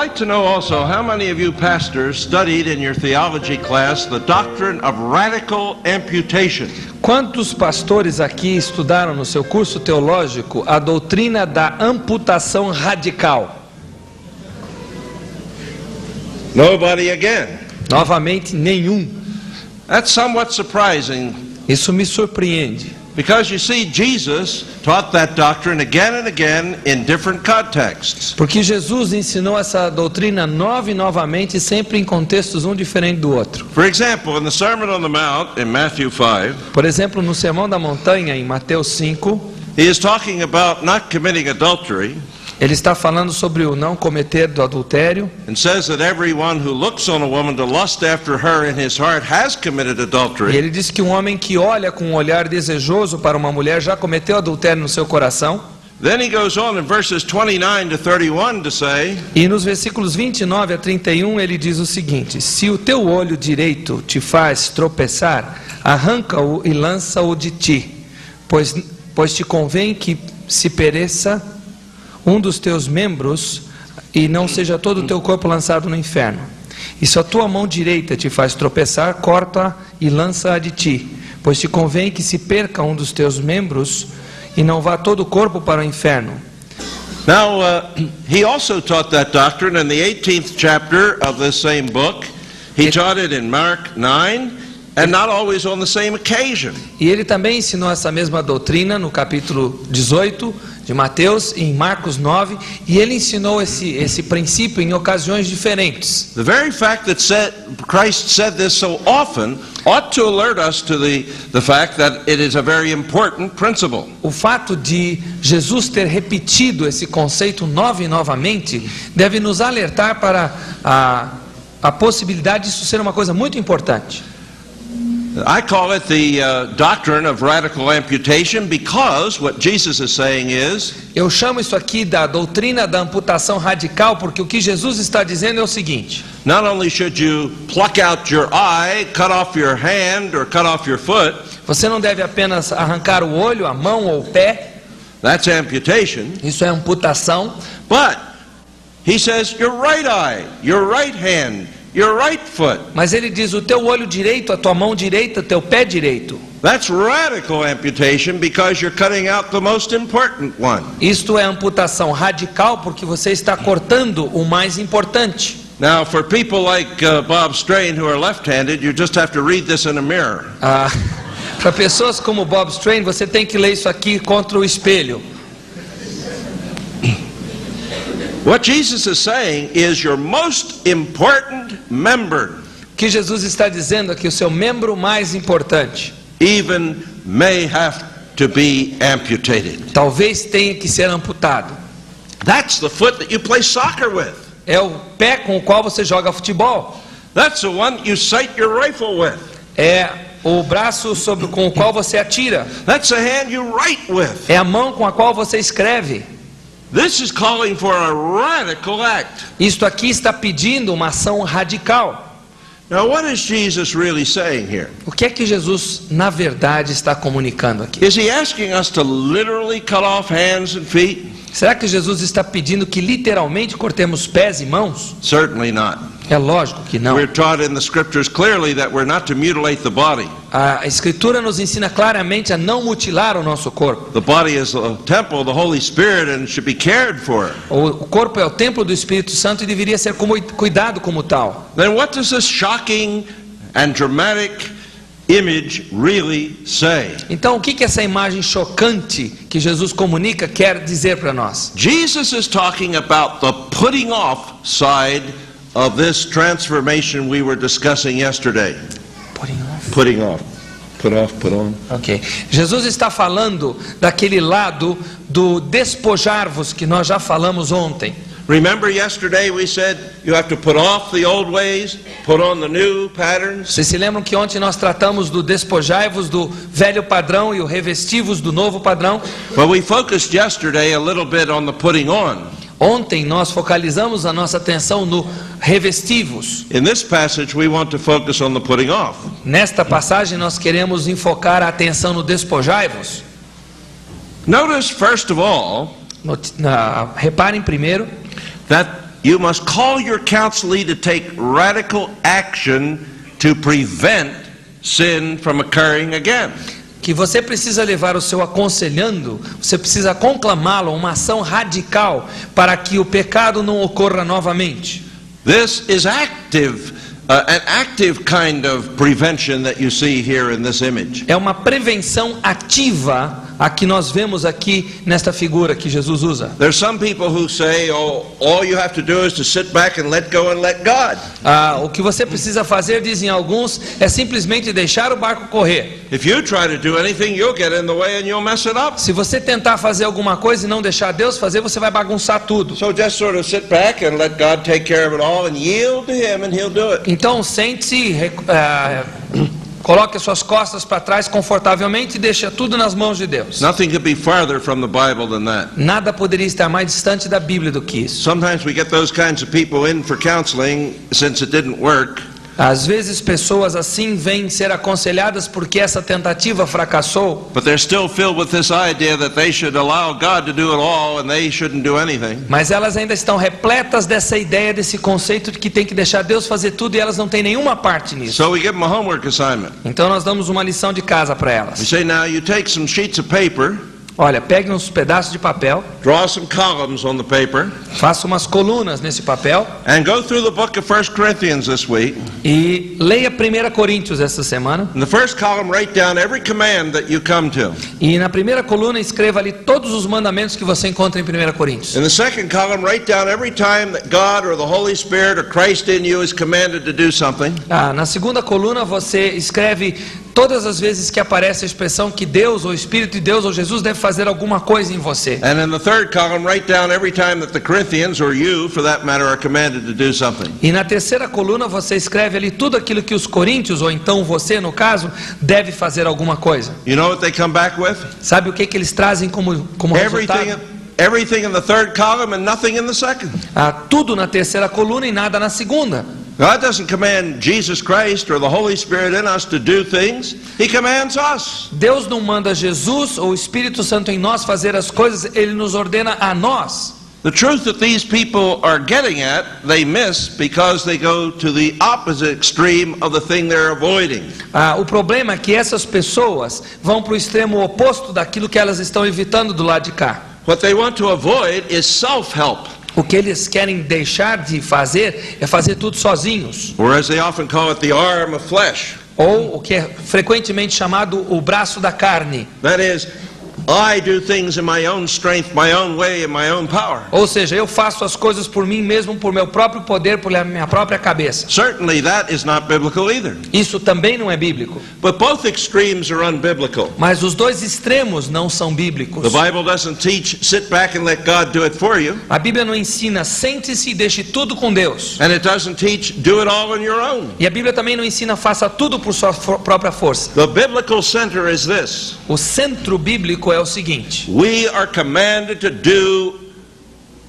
like to know also how many of you pastors studied in your theology class the doctrine of radical amputation. Quantos pastores aqui estudaram no seu curso teológico a doutrina da amputação radical? Nobody again. Novamente, nenhum. That's somewhat surprising. Isso me surpreende. Because you see, Jesus taught that doctrine again and again in different contexts. Porque Jesus ensinou essa doutrina novamente, sempre em contextos um diferente do outro. For example, in the Sermon on the Mount in Matthew 5, Por exemplo, no Sermão da Montanha, em Mateus 5, he is talking about not committing adultery. ele está falando sobre o não cometer do adultério. And says that everyone who looks on a woman to lust after her in his heart has committed E adultery. ele diz que um homem que olha com um olhar desejoso para uma mulher já cometeu adultério no seu coração. Then he goes on in verses 29 to 31 to say, E nos versículos 29 a 31 ele diz o seguinte: se o teu olho direito te faz tropeçar, arranca-o e lança-o de ti, pois te convém que se pereça um dos teus membros e não seja todo o teu corpo lançado no inferno. E se a tua mão direita te faz tropeçar, corta-a e lança-a de ti, pois te convém que se perca um dos teus membros e não vá todo o corpo para o inferno. Now, he also taught that doctrine in the 18th chapter of this same book. He taught it in Mark 9, and not always on the same occasion. E ele também ensinou essa mesma doutrina no capítulo 18 de Mateus, em Marcos 9, e ele ensinou esse princípio em ocasiões diferentes. The very fact that Christ said this so often ought to alert us to the fact that it is a very important principle. O fato de Jesus ter repetido esse conceito novamente deve nos alertar para a possibilidade disso ser uma coisa muito importante. I call it the doctrine of radical amputation because what Jesus is saying is, Eu chamo isso aqui da doutrina da amputação radical, porque o que Jesus está dizendo é o seguinte: not only should you pluck out your eye, cut off your hand, or cut off your foot, você não deve apenas arrancar o olho, a mão ou o pé, that's amputation, isso é amputação, but he says your right eye, your right hand, your right foot. mas ele diz o teu olho direito, a tua mão direita, teu pé direito. That's radical amputation because you're cutting out the most important one. Isto é amputação radical porque você está cortando o mais importante. Now, for people like Bob Strain who are left-handed, you just have to read this in a mirror. Para pessoas como Bob Strain, você tem que ler isso aqui contra o espelho. What Jesus is saying is your most important member O que Jesus está dizendo aqui, o seu membro mais importante, even may have to be amputated. talvez tenha que ser amputado. That's the foot that you play soccer with. É o pé com o qual você joga futebol. That's the one you sight your rifle with. É o braço com o qual você atira. That's the hand you write with. É a mão com a qual você escreve. This is calling for a radical act. Isto aqui está pedindo uma ação radical. Now, what is Jesus really saying here? O que é que Jesus, na verdade, está comunicando aqui? Is he asking us to literally cut off hands and feet? Será que Jesus está pedindo que literalmente cortemos pés e mãos? Certainly not. É lógico que não. We're taught in the scriptures clearly that we're not to mutilate the body. A Escritura nos ensina claramente a não mutilar o nosso corpo. The body is a temple of the Holy Spirit and should be cared for. O corpo é o templo do Espírito Santo e deveria ser cuidado como tal. Then what does this shocking and dramatic image really say? Então, o que essa imagem chocante que Jesus comunica quer dizer para nós? Jesus is talking about the putting off side of this transformation we were discussing yesterday. Putting off. Put off, put on. Ok. Jesus está falando daquele lado do despojar-vos que nós já falamos ontem. Remember yesterday we said you have to put off the old ways, put on the new patterns. Vocês se lembram que ontem nós tratamos do despojai-vos do velho padrão e o revesti-vos do novo padrão? Well, we focused yesterday a little bit on the putting on. Ontem nós focalizamos a nossa atenção no revesti-vos. In this passage we want to focus on the putting off. Nesta passagem nós queremos enfocar a atenção no despojai-vos. Notice first of all Reparem primeiro that you must call your counselee to take radical action to prevent sin from occurring again. Que você precisa levar o seu aconselhando, você precisa conclamá-lo, uma ação radical para que o pecado não ocorra novamente. This is active, an active kind of prevention that you see here in this image. É uma prevenção ativa a que nós vemos aqui nesta figura que Jesus usa. There's some people who say, oh, all you have to do is to sit back and let go and let God. O que você precisa fazer, dizem alguns, é simplesmente deixar o barco correr. If you try to do anything, you'll get in the way and you'll mess it up. Se você tentar fazer alguma coisa e não deixar Deus fazer, você vai bagunçar tudo. So just sort of sit back and let God take care of it all and yield to Him and He'll do it. Então sente-se, coloque as suas costas para trás confortavelmente e deixa tudo nas mãos de Deus. Nothing could be farther from the Bible than that. Nada poderia estar mais distante da Bíblia do que isso. Sometimes we get those kinds of people in for counseling since it didn't work. Às vezes pessoas assim vêm ser aconselhadas porque essa tentativa fracassou. But they're still filled with this idea that they should allow God to do it all and they shouldn't do anything. Mas elas ainda estão repletas dessa ideia, desse conceito de que tem que deixar Deus fazer tudo e elas não têm nenhuma parte nisso. So we give them a homework assignment. Então nós damos uma lição de casa para We elas. say, now you take some sheets of paper, Olha, pegue uns pedaços de papel, draw some columns on the paper, faça umas colunas nesse papel and go through the book of 1 Corinthians this week. e leia 1 Coríntios essa semana. In the first column, write down every command that you come to. E na primeira coluna escreva ali todos os mandamentos que você encontra em 1 Coríntios. In the second column, write down every time that God or the Holy Spirit or Christ in you is commanded to do something. Na segunda coluna você escreve todas as vezes que aparece a expressão que Deus, ou Espírito de Deus, ou Jesus deve fazer alguma coisa em você. And in the third column, write down every time that the Corinthians, or you for that matter, are commanded to do something. E na terceira coluna você escreve ali tudo aquilo que os coríntios, ou então você no caso, deve fazer alguma coisa. You know what they come back with? Sabe o que eles trazem como resultado? Everything in the third column and nothing in the second. Tudo na terceira coluna e nada na segunda. God doesn't command Jesus Christ or the Holy Spirit in us to do things. He commands us. Deus não manda Jesus ou o Espírito Santo em nós fazer as coisas, Ele nos ordena a nós. The truth that these people are getting at, they miss because they go to the opposite extreme of the thing they're avoiding. O problema é que essas pessoas vão para o extremo oposto daquilo que elas estão evitando do lado de cá. What they want to avoid is self-help. O que eles querem deixar de fazer é fazer tudo sozinhos. Or as they often call it, the arm of flesh. Ou o que é frequentemente chamado o braço da carne. That is, I do things in my own strength, my own way, in my own power. Ou seja, eu faço as coisas por mim mesmo, por meu próprio poder, por minha própria cabeça. Certainly that is not biblical either. Isso também não é bíblico. But both extremes are unbiblical. Mas os dois extremos não são bíblicos. The Bible doesn't teach sit back and let God do it for you. A Bíblia não ensina sente-se e deixe tudo com Deus. And it doesn't teach do it all on your own. E a Bíblia também não ensina faça tudo por sua própria força. The biblical center is this. O centro bíblico é o seguinte: We are commanded to do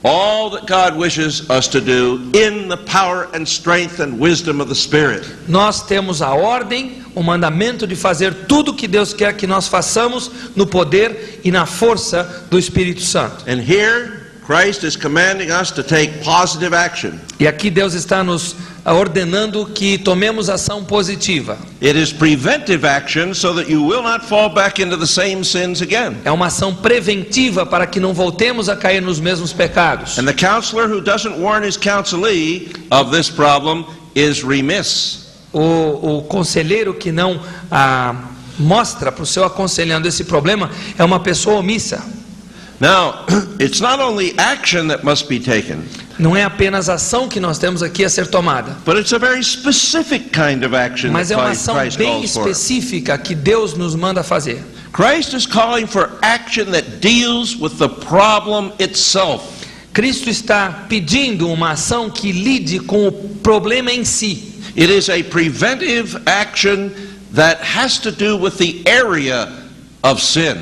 all that God wishes us to do in the power and strength and wisdom of the Spirit. Nós temos a ordem, o mandamento de fazer tudo o que Deus quer que nós façamos no poder e na força do Espírito Santo. And here Christ is commanding us to take positive action. E aqui Deus está nos ordenando que tomemos ação positiva. It is preventive action so that you will not fall back into the same sins again. É uma ação preventiva para que não voltemos a cair nos mesmos pecados. And the counselor who doesn't warn his counselee of this problem is remiss. O conselheiro que não mostra para o seu aconselhando esse problema é uma pessoa omissa. Now, it's not only action that must be taken. Não é apenas ação que nós temos aqui a ser tomada, But it's a very specific kind of action mas é that uma ação Christ bem calls for. específica que Deus nos manda fazer. Christ is calling for action that deals with the problem itself. Cristo está pedindo uma ação que lide com o problema em si. It is a preventive action that has to do with the area of sin.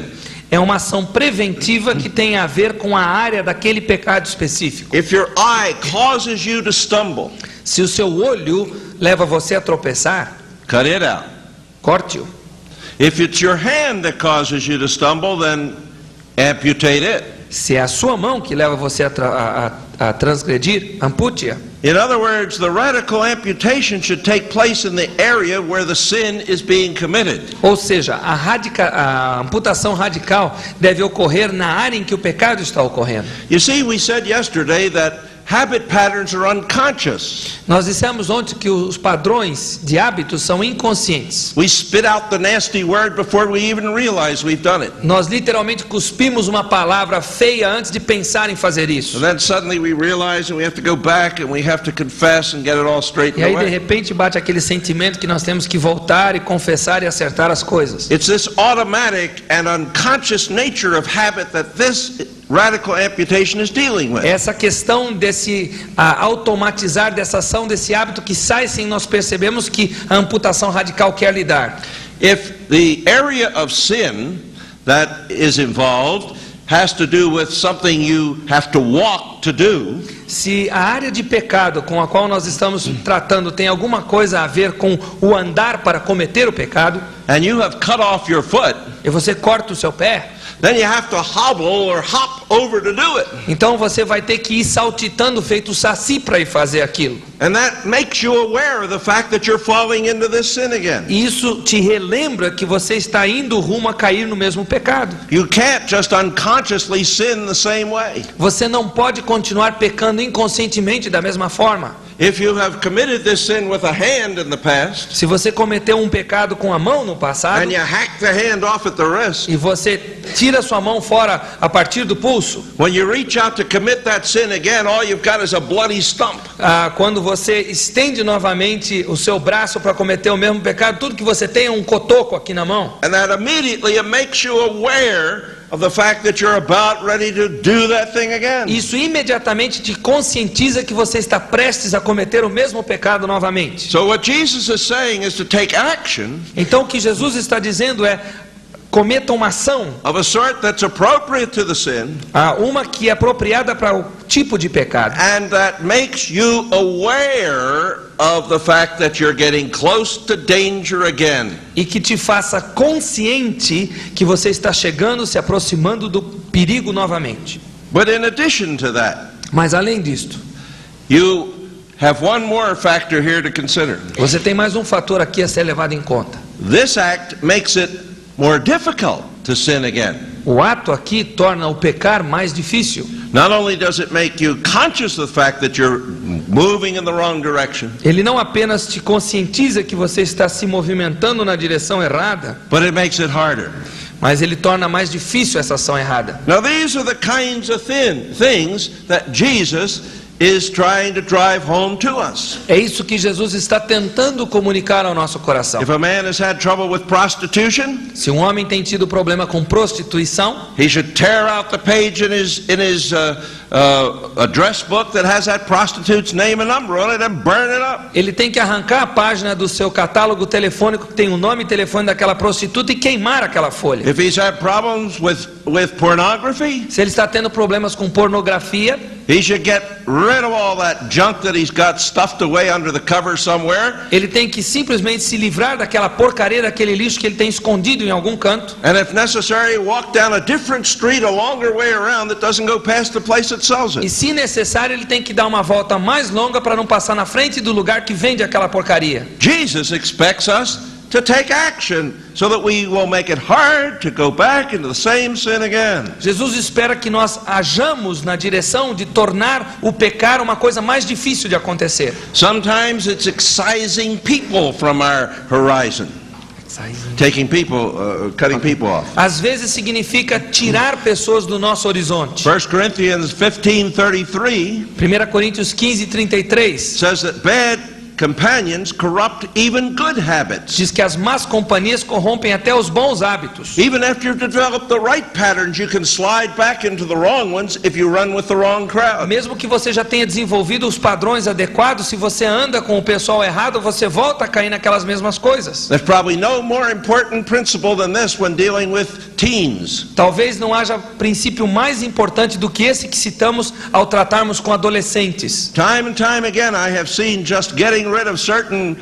É uma ação preventiva que tem a ver com a área daquele pecado específico. If your eye causes you to stumble, Se o seu olho leva você a tropeçar, cut it out. corte-o. If it's your hand that causes you to stumble, then amputate it. Se é a sua mão que leva você a transgredir, ampute-a. In other words, the radical amputation should take place in the area where the sin is being committed. Ou seja, a amputação radical deve ocorrer na área em que o pecado está ocorrendo. You see, we said yesterday that habit patterns are unconscious. Nós dissemos ontem que os padrões de hábitos são inconscientes. We spit out the nasty word before we even realize we've done it. Nós literalmente cuspimos uma palavra feia antes de pensar em fazer isso. And then suddenly we realize and we have to go back and we have to confess and get it all straightened E aí de away. repente bate aquele sentimento que nós temos que voltar e confessar e acertar as coisas. It's this automatic and unconscious nature of habit that this radical amputation is dealing with. Essa questão desse automatizar dessa ação, desse hábito que sai sem nós percebemos que a amputação radical quer lidar. If the area of sin that is involved has to do with something you have to walk to do, Se a área de pecado com a qual nós estamos tratando tem alguma coisa a ver com o andar para cometer o pecado, and you have cut off your foot, e você corta o seu pé, then you have to hobble or hop over to do it. então você vai ter que ir saltitando feito saci para ir fazer aquilo. And that makes you aware of the fact that you're falling into this sin again. E isso te relembra que você está indo rumo a cair no mesmo pecado. You can't just unconsciously sin the same way. Você não pode continuar pecando inconscientemente da mesma forma. If you have committed this sin with a hand in the past, Se você cometeu um pecado com a mão no passado, and you hack the hand off at the wrist, e você tira sua mão fora a partir do pulso, when you reach out to commit that sin again, all you've got is a bloody stump. quando você estende novamente o seu braço para cometer o mesmo pecado, tudo que você tem é um cotoco aqui na mão. And that immediately it makes you aware of the fact that you're about ready to do that thing again. Isso imediatamente te conscientiza que você está prestes a cometer o mesmo pecado novamente. So what Jesus is saying is to take action Então o que Jesus está dizendo é: cometa uma ação, of a sort that's appropriate to the sin uma que é apropriada para o tipo de pecado, and that makes you aware of the fact that you're getting close to danger again. e que te faça consciente que você está chegando, se aproximando do perigo novamente. But in addition to that, Mas além disto, you have one more factor here to consider. você tem mais um fator aqui a ser levado em conta. This act makes it more difficult to sin again. O ato aqui torna o pecar mais difícil. Not only does it make you conscious of the fact that you're moving in the wrong direction, Ele não apenas te conscientiza que você está se movimentando na direção errada, but it makes it harder. mas ele torna mais difícil essa ação errada. Now these are the kinds of things that Jesus is trying to drive home to us. É isso que Jesus está tentando comunicar ao nosso coração. If a man has had trouble with prostitution, Se um homem tem tido problema com prostituição, he should tear out the page in his address book that has that prostitute's name and number on it and burn it up. ele tem que arrancar a página do seu catálogo telefônico que tem o nome e telefone daquela prostituta e queimar aquela folha. If he's had problems with pornography, Se ele está tendo problemas com pornografia, he should get rid of all that junk that he's got stuffed away under the cover somewhere. ele tem que simplesmente se livrar daquela porcaria, daquele lixo que ele tem escondido em algum canto. And if necessary, walk down a different street, a longer way around that doesn't go past the place that sells E it. se necessário, ele tem que dar uma volta mais longa para não passar na frente do lugar que vende aquela porcaria. Jesus expects us to take action so that we will make it hard to go back into the same sin again. Jesus espera que nós hajamos na direção de tornar o pecar uma coisa mais difícil de acontecer. Sometimes it's excising people from our horizon, taking people, cutting people off. Às vezes significa tirar pessoas do nosso horizonte. 1 Corinthians 15:33 1 Coríntios 15:33 says that bad companions corrupt even good habits. diz que as más companhias corrompem até os bons hábitos. Even after you've developed the right patterns, you can slide back into the wrong ones if you run with the wrong crowd. Mesmo que você já tenha desenvolvido os padrões adequados, se você anda com o pessoal errado, você volta a cair naquelas mesmas coisas. There's probably no more important principle than this when dealing with teens. Talvez não haja princípio mais importante do que esse que citamos ao tratarmos com adolescentes. Time and time again, I have seen just getting rid of certain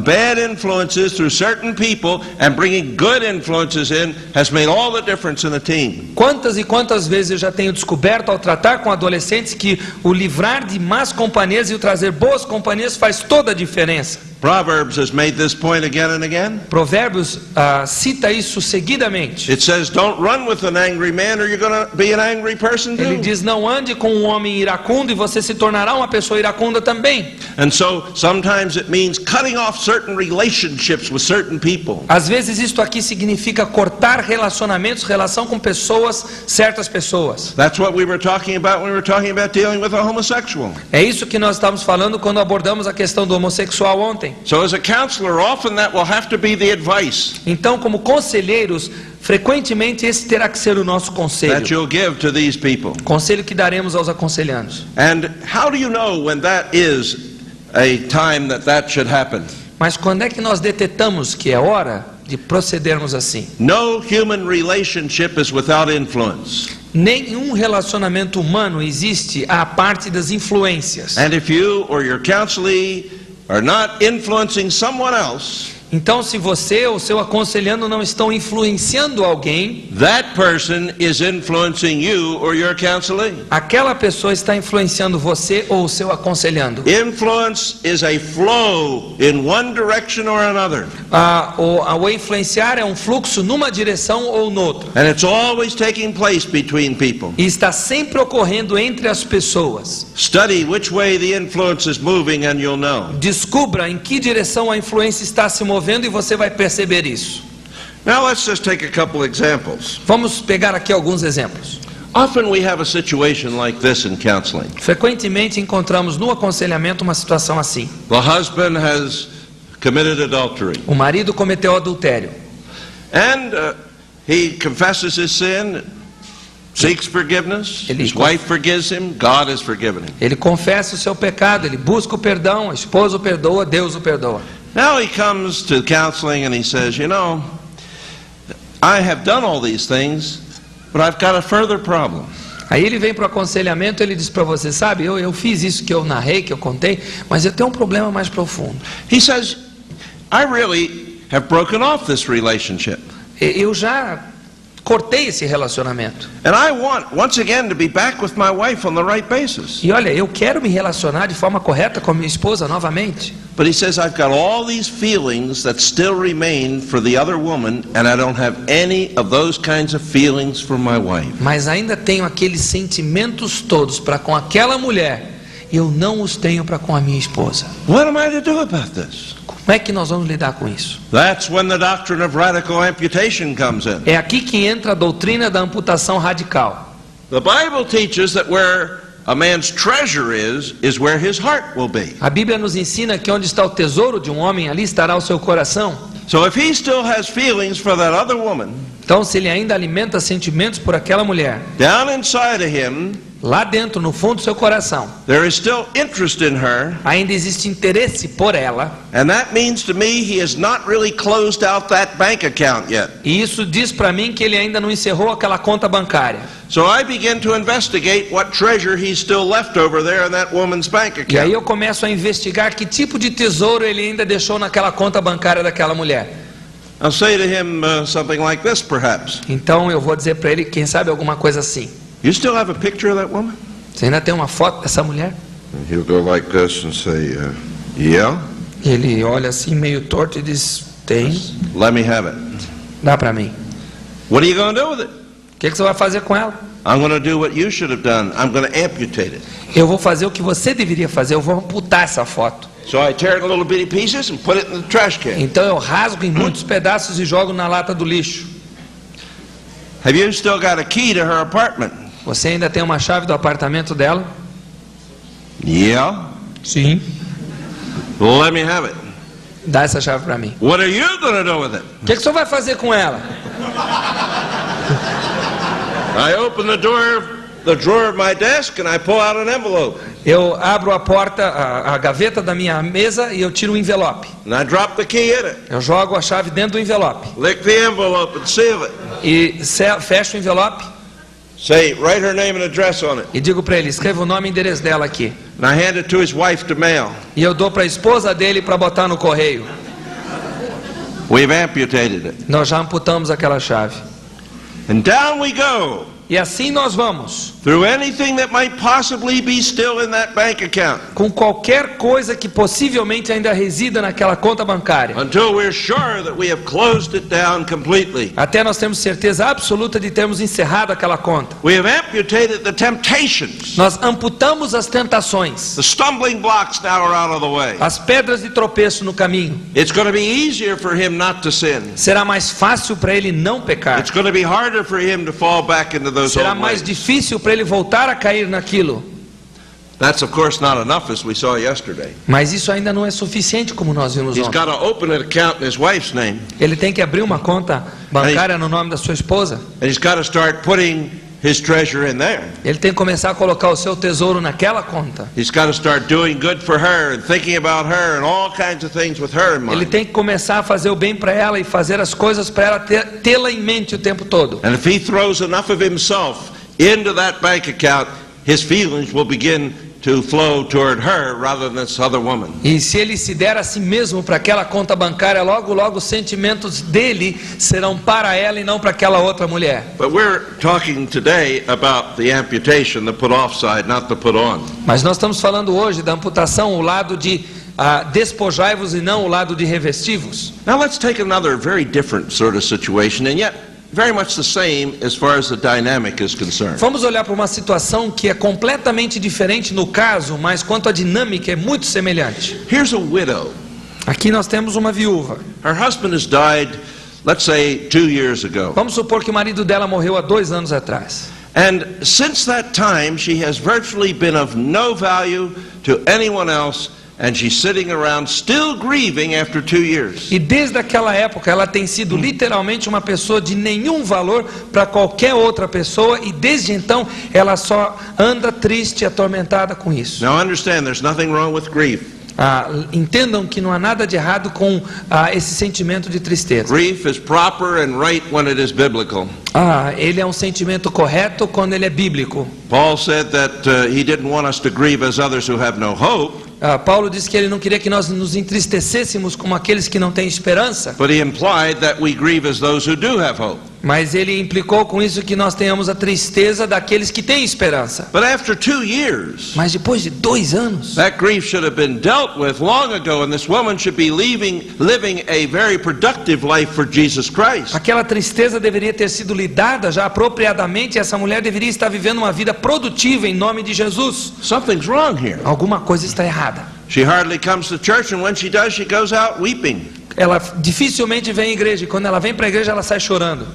bad influences through certain people and bringing good influences in has made all the difference in the team. Quantas e quantas vezes eu já tenho descoberto ao tratar com adolescentes que o livrar de más companhias e o trazer boas companhias faz toda a diferença. Proverbs has made this point again and again. Provérbios cita isso seguidamente. It says, don't run with an angry man or you're going to be an angry person Ele too. diz, não ande com um homem iracundo e você se tornará uma pessoa iracunda também. And so sometimes it means cutting off certain relationships with certain people. Às vezes isto aqui significa cortar relacionamentos, relação com pessoas, certas pessoas. That's what we were talking about when we were talking about dealing with a homosexual. É isso que nós estamos falando quando abordamos a questão do homossexual ontem. So as a counselor, often that will have to be the advice Então, como conselheiros, frequentemente esse terá que ser o nosso that conselho. you'll give to these people. Conselho que daremos aos aconselhandos. And how do you know when that is a time that should happen? Mas quando é que nós detectamos que é hora de procedermos assim? No human relationship is without influence. Nenhum relacionamento humano existe à parte das influências. And if you or your counselee are not influencing someone else, Então, se você ou seu aconselhando não estão influenciando alguém, that person is influencing you or your counselee. aquela pessoa está influenciando você ou o seu aconselhando. Influence is a flow in one direction or another. O influenciar é um fluxo numa direção ou noutra. And it's always taking place between people. E está sempre ocorrendo entre as pessoas. Study which way the influence is moving and you'll know. Descubra em que direção a influência está se movendo e você vai perceber isso. Now let's just take a couple examples. Vamos pegar aqui alguns exemplos. Often we have a situation like this in counseling. Frequentemente encontramos no aconselhamento uma situação assim. The husband has committed adultery. O marido cometeu adultério. And he confesses his sin, seeks forgiveness. His wife forgives him, God has forgiven him. Ele confessa o seu pecado, ele busca o perdão, a esposa o perdoa, Deus o perdoa. Now he comes to counseling and he says, you know, I have done all these things, but I've got a further problem. Aí ele vem para o aconselhamento, ele diz para você, sabe, eu fiz isso que eu narrei, que eu contei, mas eu tenho um problema mais profundo. He says, I really have broken off this relationship. Eu já cortei esse relacionamento. And I want, once again, to be back with my wife on the right basis. E olha, eu quero me relacionar de forma correta com a minha esposa novamente. But he says, I've got all these feelings that still remain for the other woman, and I don't have any of those kinds of feelings for my wife. Mas ainda tenho aqueles sentimentos todos para com aquela mulher, e eu não os tenho para com a minha esposa. What am I to do about this? Como é que nós vamos lidar com isso? That's when the doctrine of radical amputation comes in. É aqui que entra a doutrina da amputação radical. The Bible teaches that where a man's treasure is where his heart will be. A Bíblia nos ensina que onde está o tesouro de um homem, ali estará o seu coração. So if he still has feelings for that other woman, Então, se ele ainda alimenta sentimentos por aquela mulher, down inside of him, lá dentro, no fundo do seu coração, there is still interest in her, ainda existe interesse por ela, and that means to me he has not really closed out that bank account yet. e isso diz para mim que ele ainda não encerrou aquela conta bancária. So I begin to investigate what treasure he's still left over there in that woman's bank E aí account. eu começo a investigar que tipo de tesouro ele ainda deixou naquela conta bancária daquela mulher. I'll say to him something like this, perhaps. Então eu vou dizer para ele, quem sabe alguma coisa assim. You still have a picture of that woman? Você ainda tem uma foto dessa mulher? And he'll go like this and say, yeah, Ele olha assim meio torto e diz, tem, let me have it. dá para mim. What are you going to do with it? O que você vai fazer com ela? I'm going to do what you should have done. I'm going to amputate it. Eu vou fazer o que você deveria fazer, eu vou amputar essa foto. So I tear it in little bitty pieces and put it in the trash can. Então eu rasgo em muitos pedaços e jogo na lata do lixo. Have you still got a key to her apartment? Você ainda tem uma chave do apartamento dela? Yeah. Sim. Let me have it. Dá essa chave para mim. What are you going to do with it? O que você vai fazer com ela? I open the drawer of my desk and I pull out an envelope. Eu abro a porta, a gaveta da minha mesa e eu tiro um envelope. And I drop the key in it. Eu jogo a chave dentro do envelope. Lick the envelope and seal it. E fecho o envelope Say, write her name and address on it. e digo para ele, escreva o nome e endereço dela aqui. and I hand it to his wife to mail. e eu dou para a esposa dele para botar no correio. We've amputated it. Nós já amputamos aquela chave. And down we go, E assim nós vamos, through anything that might possibly be still in that bank account, com qualquer coisa que possivelmente ainda resida naquela conta bancária. until we're sure that we have closed it down completely. Até nós temos certeza absoluta de termos encerrado aquela conta. We have amputated the temptations. Nós amputamos as tentações. The stumbling blocks now are out of the way. As pedras de tropeço no caminho. It's going to be easier for him not to sin. Será mais fácil para ele não pecar. It's going to be harder for him to fall back into those Será old mais ways. difícil para ele voltar a cair naquilo. That's of course not enough, as we saw yesterday. Mas isso ainda não é suficiente, como nós vimos He's ontem. got to open an account in his wife's name, Ele tem que abrir uma conta bancária no nome da sua esposa. and he's got to start putting his treasure in there. Ele tem que começar a colocar o seu tesouro naquela conta. He's got to start doing good for her and thinking about her and all kinds of things with her in Ele mind. tem que começar a fazer o bem para ela e fazer as coisas para ela tê-la em mente o tempo todo. And if he throws enough of himself into that bank account, his feelings will begin to flow toward her rather than this other woman. E se ele se der a si mesmo para aquela conta bancária, logo, logo os sentimentos dele serão para ela e não para aquela outra mulher. But we're talking today about the amputation, the put off side, not the put on. Mas nós estamos falando hoje da amputação, o lado de despojai-vos e não o lado de revestivos. Now let's take another very different sort of situation, and yet very much the same as far as the dynamic is concerned. Vamos olhar para uma situação que é completamente diferente no caso, mas quanto à dinâmica é muito semelhante. Here's a widow. Aqui nós temos uma viúva. Her husband has died, let's say, 2 years ago. Vamos supor que o marido dela morreu há 2 anos atrás. And since that time, she has virtually been of no value to anyone else, and she's sitting around still grieving after 2 years. E desde aquela época ela tem sido literalmente uma pessoa de nenhum valor para qualquer outra pessoa, e desde então ela só anda triste e atormentada com isso. Now understand, there's nothing wrong with grief. Entendam que não há nada de errado com esse sentimento de tristeza. Grief is proper and right when it is biblical. Ele é um sentimento correto quando ele é bíblico. Paul said that he didn't want us to grieve as others who have no hope. Paulo disse que ele não queria que nós nos entristecêssemos como aqueles que não têm esperança. But he implied that we grieve as those who do have hope. Mas ele implicou com isso que nós tenhamos a tristeza daqueles que têm esperança. But after 2 years, Mas depois de 2 anos, that grief should have been dealt with long ago, and this woman should be living a very productive life for Jesus Christ. aquela tristeza deveria ter sido lidada já apropriadamente, e essa mulher deveria estar vivendo uma vida produtiva em nome de Jesus. Something's wrong here. Alguma coisa está errada. She hardly comes to church, and when she does, she goes out weeping. Ela dificilmente vem à igreja, e quando ela vem para a igreja ela sai chorando.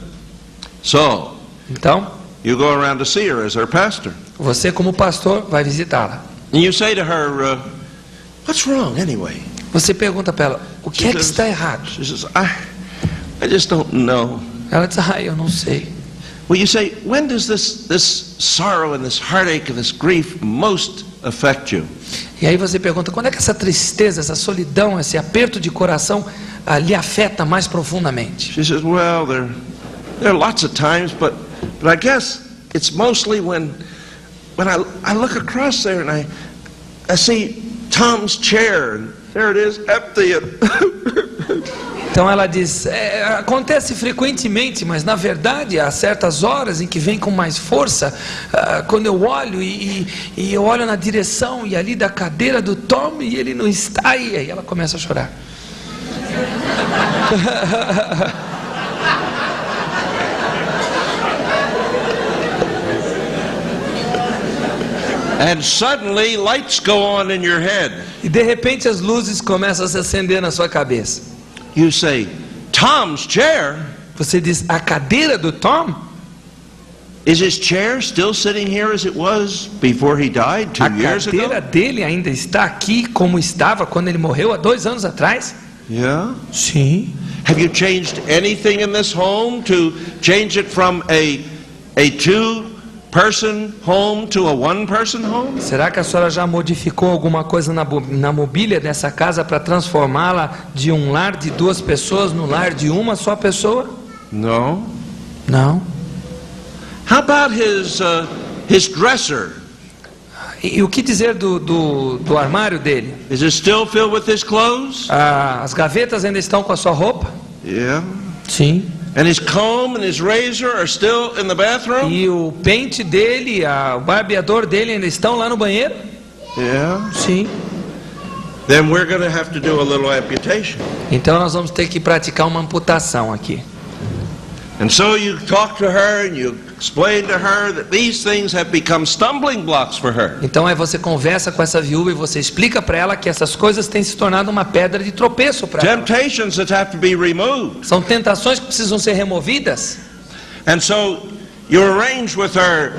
So, Então, you go around to see her as her pastor. você como pastor vai visitá-la. And you say to her, what's wrong anyway? Você pergunta para ela, o que é que está errado? She says, I just don't know. Ela diz, eu não sei. Well, you say, when does this sorrow and this heartache and this grief most affect you? E aí você pergunta, quando é que essa tristeza, essa solidão, esse aperto de coração lhe afeta mais profundamente? She says, well, there are lots of times, but I guess it's mostly when I look across there and I see Tom's chair, and there it is, empty. Então ela diz, acontece frequentemente, mas na verdade há certas horas em que vem com mais força, quando eu olho e eu olho na direção e ali da cadeira do Tom e ele não está, e aí ela começa a chorar. And suddenly lights go on in your head. E de repente as luzes começam a se acender na sua cabeça. You say, Tom's chair? Você diz, a cadeira do Tom? Is his chair still sitting here as it was before he died 2 years A cadeira ago? dele ainda está aqui como estava quando ele morreu há 2 anos atrás? Yeah. Sim. Have you changed anything in this home to change it from a 2-person home to a 1-person home? Será que a senhora já modificou alguma coisa na mobília dessa casa para transformá-la de um lar de 2 pessoas no lar de uma só pessoa? No. Não. How about his dresser? E o que dizer do armário dele? Is it still filled with his clothes? As gavetas ainda estão com a sua roupa? Yeah. Sim. And his comb and his razor are still in the bathroom? E o pente dele, o barbeador dele ainda estão lá no banheiro? Yeah. Sim. Then we're going to have to do a little amputation. Então nós vamos ter que praticar uma amputação aqui. And so you talk to her and you explain to her that these things have become stumbling blocks for her. Então aí você conversa com essa viúva e você explica para ela que essas coisas têm se tornado uma pedra de tropeço para ela. Temptations that have to be removed. São tentações que precisam ser removidas. And so you arrange with her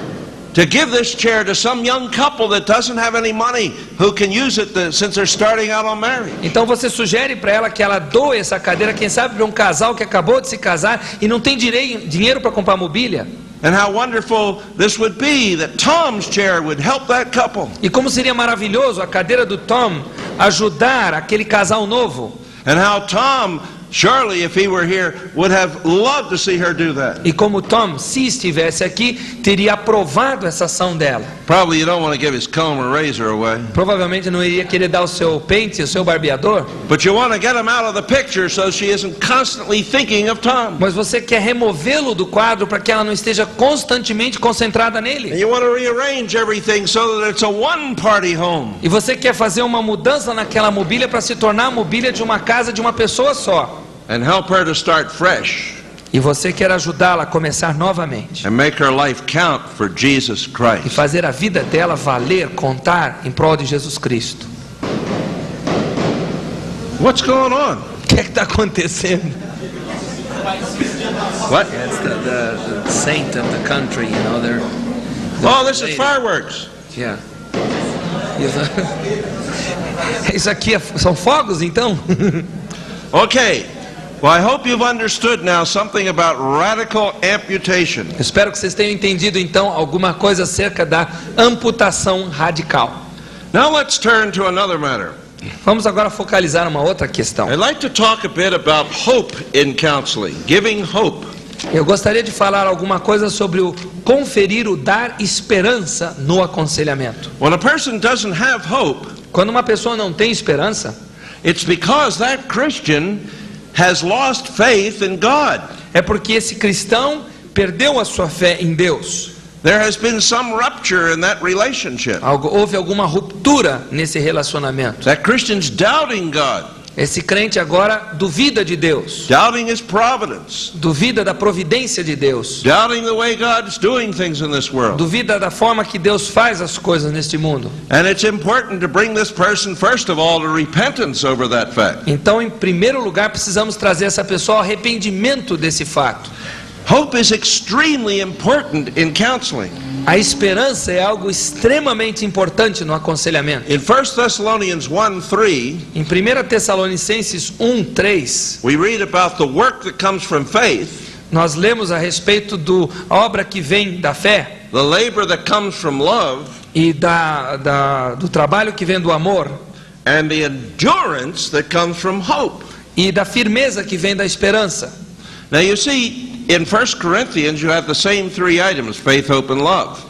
to give this chair to some young couple that doesn't have any money who can use it since they're starting out on marriage. Então você sugere para ela que ela doe essa cadeira, quem sabe para um casal que acabou de se casar e não tem dinheiro para comprar mobília. And how wonderful this would be that Tom's chair would help that couple. E como seria maravilhoso a cadeira do Tom ajudar aquele casal novo. And how Tom, surely if he were here, would have loved to see her do that. E como Tom, se estivesse aqui, teria aprovado essa ação dela. Probably you don't want to give his comb or razor away. Provavelmente não iria querer dar o seu pente, o seu barbeador. But you want to get him out of the picture so she isn't constantly thinking of Tom. Mas você quer removê-lo do quadro para que ela não esteja constantemente concentrada And nele. you want to rearrange everything so that it's a one-party home. E você quer fazer uma mudança naquela mobília para se tornar a mobília de uma casa de uma pessoa só. And help her to start fresh. E você quer ajudá-la a começar novamente. And make her life count for Jesus E Christ. fazer a vida dela valer, contar em prol de Jesus Cristo. What's going on? O que é que está acontecendo? What? It's the saint of the country, you know, they're... Oh, this is fireworks. Yeah. Isso aqui são fogos, então? Okay. Well, I hope you've understood now something about radical amputation. Espero que vocês tenham entendido, então, alguma coisa acerca da amputação radical. Now let's turn to another matter. Vamos agora focalizar uma outra questão. I'd like to talk a bit about hope in counseling, giving hope. Eu gostaria de falar alguma coisa sobre o conferir, o dar esperança no aconselhamento. When a person doesn't have hope, Quando uma pessoa não tem esperança, it's because that Christian has lost faith in God. é porque esse cristão perdeu a sua fé em Deus. There has been some rupture in that relationship. Houve alguma ruptura nesse relacionamento. That Christian's doubting God, Esse crente agora duvida de Deus, doubting His providence, duvida da providência de Deus, doubting the way God's doing things in this world. duvida da forma que Deus faz as coisas neste mundo. And it's important to bring this person, first of all, to repentance over that fact. Então, em primeiro lugar, precisamos trazer essa pessoa ao arrependimento desse fato. Hope is extremely important in counseling. A esperança é algo extremamente importante no aconselhamento. In 1 Thessalonians 1:3, Em 1 Tessalonicenses 1:3, we read about the work that comes from faith, nós lemos a respeito da obra que vem da fé the labor that comes from love, e do trabalho que vem do amor and the endurance that comes from hope. e da firmeza que vem da esperança. Now you see, in 1 Corinthians you have the same three items, faith, hope, and love.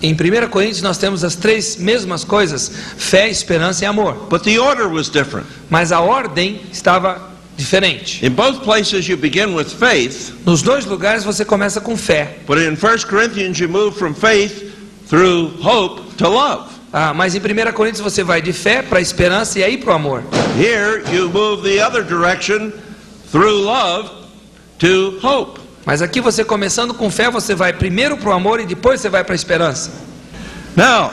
Em 1 Coríntios nós temos as três mesmas coisas: fé, esperança e amor. But the order was different. Mas a ordem estava diferente. In both places you begin with faith, Nos dois lugares você começa com fé. but in 1 Corinthians you move from faith through hope to love. Mas em 1 Coríntios você vai de fé para a esperança e aí para o amor. Here you move the other direction through love to hope. Mas aqui você começando com fé, você vai primeiro para o amor e depois você vai para a esperança. Now,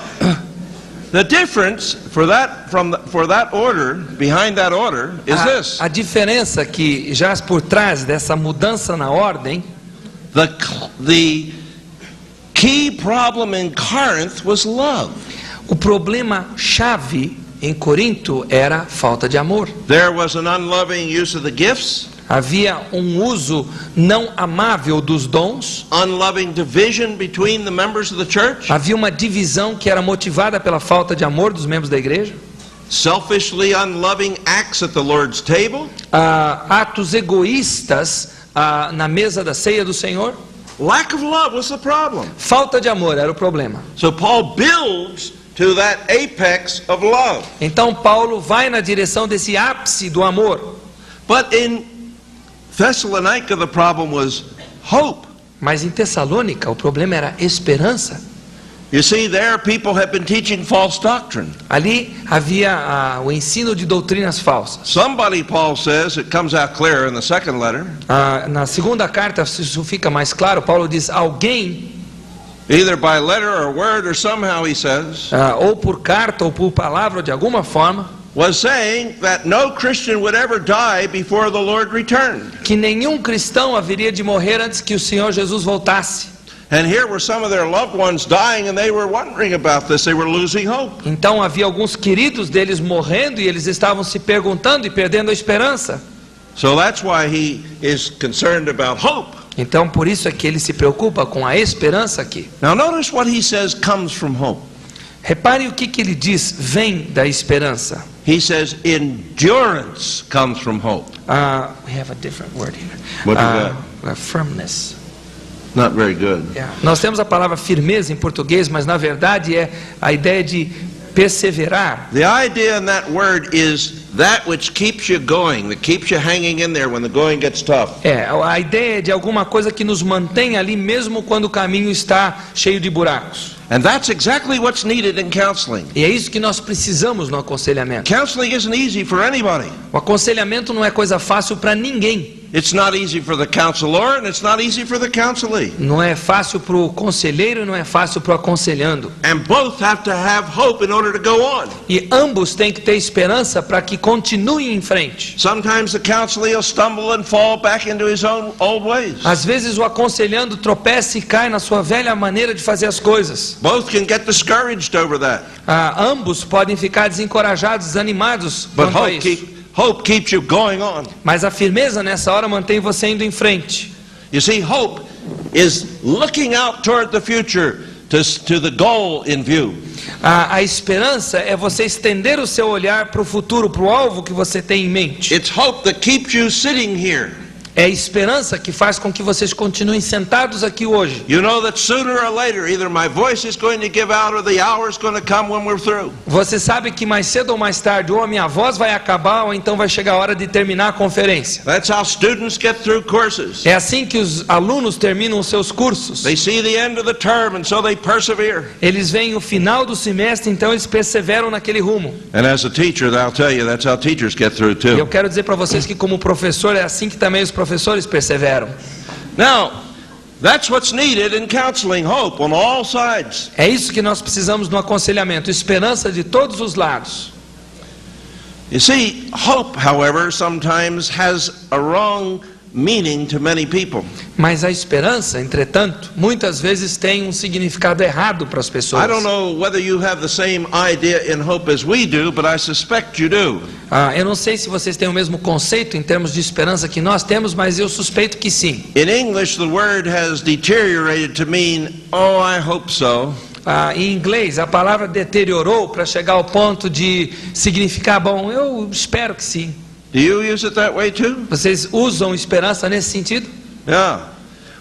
the difference for that order, behind that order, is this. A diferença que já por trás dessa mudança na ordem, The key problem in Corinth was love. o problema chave em Corinto era falta de amor. There was an unloving use of the gifts, Havia um uso não amável dos dons. unloving division between the members of the church, Havia uma divisão que era motivada pela falta de amor dos membros da igreja. selfishly unloving acts at the Lord's table, Atos egoístas na mesa da ceia do Senhor. lack of love was the problem. Falta de amor era o problema. So Paul builds to that apex of love. Então Paulo vai na direção desse ápice do amor. But in Thessalonica, the problem was hope. Mas em Tessalônica o problema era esperança. You see, there people have been teaching false doctrine. Ali havia o ensino de doutrinas falsas. Somebody, Paul says, it comes out clear in the second letter, Na segunda carta isso fica mais claro. Paulo diz: alguém, either by letter or word or somehow, he says, ou por carta ou por palavra ou de alguma forma, was saying that no Christian would ever die before the Lord returned. que nenhum cristão haveria de morrer antes que o Senhor Jesus voltasse. And here were some of their loved ones dying, and they were wondering about this. They were losing hope. Então havia alguns queridos deles morrendo e eles estavam se perguntando e perdendo a esperança. So that's why he is concerned about hope. Então por isso é que ele se preocupa com a esperança aqui. Now notice what he says comes from hope. Repare o que ele diz vem da esperança. He says endurance comes from hope. We have a different word here. What is Firmness. Not very good. Nós temos a palavra firmeza em português, mas na verdade é a ideia de perseverar. The idea in that word is that which keeps you going, that keeps you hanging in there when the going gets tough. A ideia é de alguma coisa que nos mantém ali mesmo quando o caminho está cheio de buracos. And that's exactly what's needed in counseling. E é isso que nós precisamos no aconselhamento. Counseling isn't easy for anybody. O aconselhamento não é coisa fácil para ninguém. It's not easy for the counselor and it's not easy for the counselee. Não é fácil para o conselheiro e não é fácil para o aconselhando. And both have to have hope in order to go on. E ambos têm que ter esperança para que continuem em frente. Sometimes the counselee will stumble and fall back into his own old ways. Às vezes o aconselhando tropeça e cai na sua velha maneira de fazer as coisas. Both can get discouraged over that. Ambos podem ficar desencorajados, desanimados But quanto a isso. hope keeps you going on. Mas a firmeza nessa hora mantém você indo em frente. You see, hope is looking out toward the future to the goal in view. A esperança é você estender o seu olhar para o futuro, para o alvo que você tem em mente. It's hope that keeps you sitting here. É a esperança que faz com que vocês continuem sentados aqui hoje. You know that sooner or later either my voice is going to give out or the hour is going to come when we're through. Você sabe que mais cedo ou mais tarde ou a minha voz vai acabar ou então vai chegar a hora de terminar a conferência. That's how students get through courses. É assim que os alunos terminam os seus cursos. They see the end of the term and so they persevere. Eles veem o final do semestre, então eles perseveram naquele rumo. And as a teacher, I'll tell you that's how teachers get through E eu too. quero dizer para vocês que como professor é assim que também os professores perseveram. Now, that's what's needed in counseling, hope on all sides. É isso que nós precisamos no aconselhamento, esperança de todos os lados. You see, hope, however, sometimes has a wrong meaning to many people. Mas a esperança, entretanto, muitas vezes tem um significado errado para as pessoas. I don't know whether you have the same idea in hope as we do, but I suspect you do. Eu não sei se vocês têm o mesmo conceito em termos de esperança que nós temos, mas eu suspeito que sim. In English, the word has deteriorated to mean, oh, I hope so. Em inglês, a palavra deteriorou para chegar ao ponto de significar, bom, eu espero que sim. Do you use it that way too? Vocês usam esperança nesse sentido? Yeah.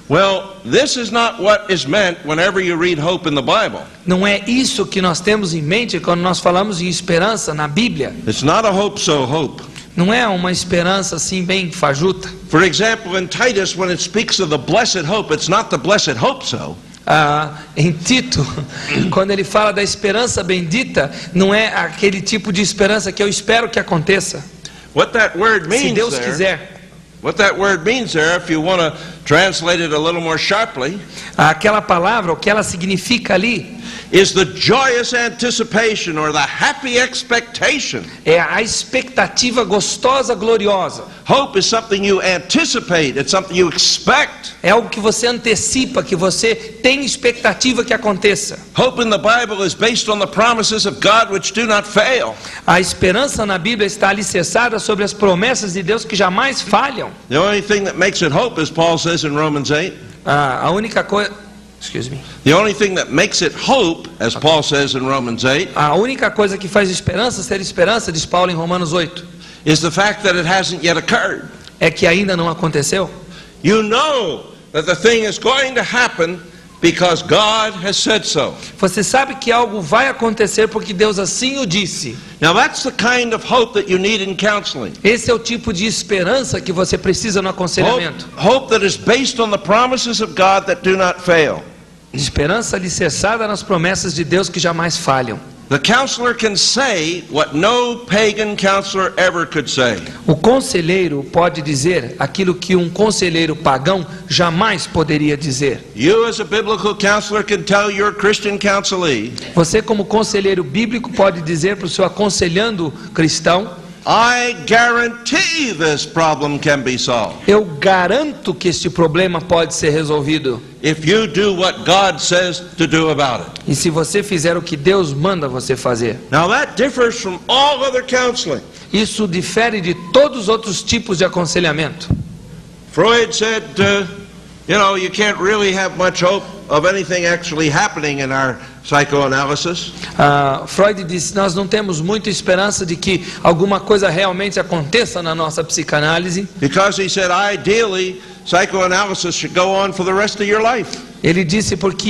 Well, this is not what is meant whenever you read hope in the Bible. Não é isso que nós temos em mente quando nós falamos em esperança na Bíblia. It's not a hope so hope. Não é uma esperança assim bem fajuta. For example, in Titus, when it speaks of the blessed hope, it's not the blessed hope so. Em Tito, quando ele fala da esperança bendita, não é aquele tipo de esperança que eu espero que aconteça. What that word Se means Deus there, quiser. what that word means there, if you want to translate it a little more sharply, Aquela palavra, o que ela significa ali, is the joyous anticipation or the happy expectation. é a expectativa gostosa, gloriosa. Hope is something you anticipate, it's something you expect. É algo que você antecipa, que você tem expectativa que aconteça. Hope in the Bible is based on the promises of God which do not fail. A esperança na Bíblia está alicerçada sobre as promessas de Deus que jamais falham. The only thing that makes it hope, as Paul says in Romans 8, A única coisa, the only thing that makes it hope, as Paul says in Romans 8, a única coisa que faz esperança ser esperança, diz Paulo em Romanos 8, is the fact that it hasn't yet occurred. é que ainda não aconteceu. You know that the thing is going to happen because God has said so. Você sabe que algo vai acontecer porque Deus assim o disse. Now that's the kind of hope that you need in counseling. Esse é o tipo de esperança que você precisa no aconselhamento. Hope that is based on the promises of God that do not fail. Esperança alicerçada nas promessas de Deus que jamais falham. The counselor can say what no pagan counselor ever could say. O conselheiro pode dizer aquilo que um conselheiro pagão jamais poderia dizer. You as a biblical counselor can tell your Christian counselee, Você como conselheiro bíblico pode dizer para o seu aconselhando cristão: I guarantee this problem can be solved eu garanto que este problema pode ser resolvido. if you do what God says to do about it. E se você fizer o que Deus manda você fazer. Now that differs from all other counseling. Isso difere de todos os outros tipos de aconselhamento. Freud said, you can't really have much hope of anything actually happening in our psychoanalysis. Freud disse: nós não temos muita esperança de que alguma coisa realmente aconteça na nossa psicanálise. Because he said, ideally, psychoanalysis should go on for the rest of your life. Ele disse porque